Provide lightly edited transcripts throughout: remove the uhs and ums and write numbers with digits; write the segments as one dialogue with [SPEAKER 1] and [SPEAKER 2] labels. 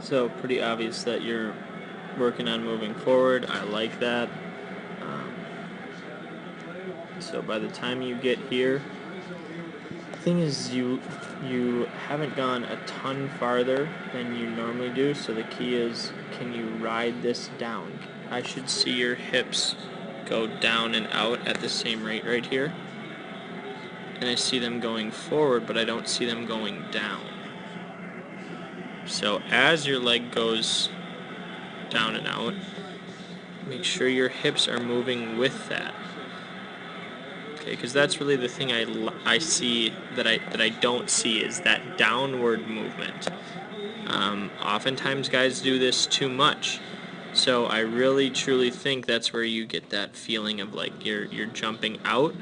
[SPEAKER 1] So pretty obvious that you're working on moving forward. I like that. Um, so by the time you get here, the thing is you haven't gone a ton farther than you normally do. So the key is, can you ride this down? I should see your hips go down and out at the same rate right here. And I see them going forward, but I don't see them going down. So as your leg goes down and out, make sure your hips are moving with that. Okay, because that's really the thing I see that I don't see is that downward movement. Oftentimes guys do this too much. So I really truly think that's where you get that feeling of like you're jumping out,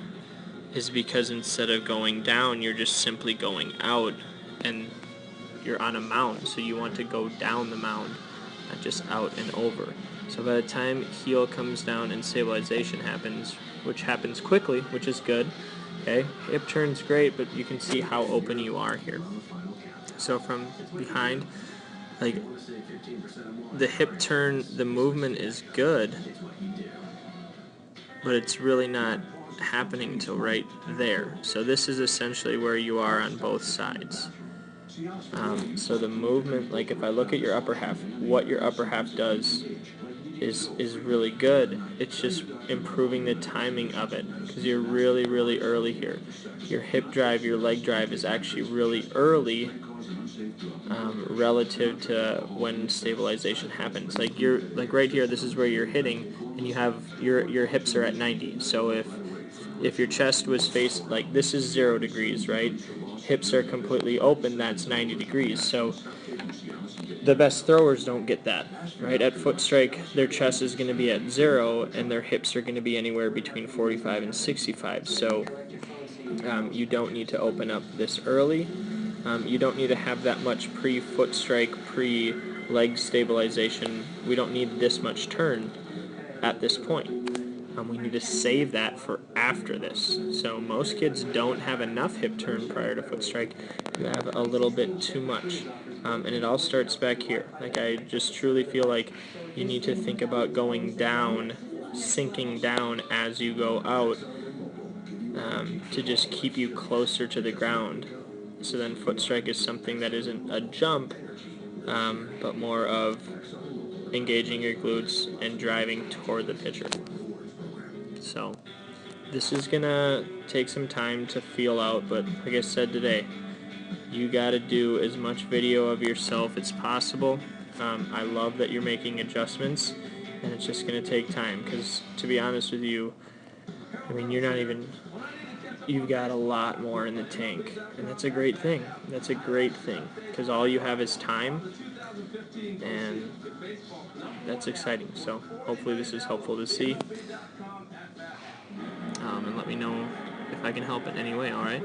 [SPEAKER 1] is because instead of going down, you're just simply going out, and you're on a mound, so you want to go down the mound, not just out and over. So by the time heel comes down and stabilization happens, which happens quickly, which is good, okay, hip turn's great, but you can see how open you are here. So from behind, like, the hip turn, the movement is good, but it's really not happening until right there. So this is essentially where you are on both sides. So the movement, like if I look at your upper half, what your upper half does is really good. It's just improving the timing of it, because you're really, really early here. Your hip drive, your leg drive is actually really early relative to when stabilization happens. Like you're right here, this is where you're hitting, and you have your hips are at 90. So if your chest was faced, like this is 0 degrees, right? Hips are completely open, that's 90 degrees. So the best throwers don't get that, right? At foot strike, their chest is going to be at 0, and their hips are going to be anywhere between 45 and 65. So you don't need to open up this early. You don't need to have that much pre-foot strike, pre-leg stabilization. We don't need this much turn at this point. We need to save that for after this. So most kids don't have enough hip turn prior to foot strike. You have a little bit too much. And it all starts back here. Like, I just truly feel like you need to think about going down, sinking down as you go out, to just keep you closer to the ground. So then foot strike is something that isn't a jump, but more of engaging your glutes and driving toward the pitcher. So this is gonna take some time to feel out, but like I said today, you gotta do as much video of yourself as possible. I love that you're making adjustments, and it's just gonna take time, because to be honest with you, I mean, you've got a lot more in the tank, and that's a great thing. That's a great thing, because all you have is time, and that's exciting. So hopefully this is helpful to see, and let me know if I can help in any way, alright?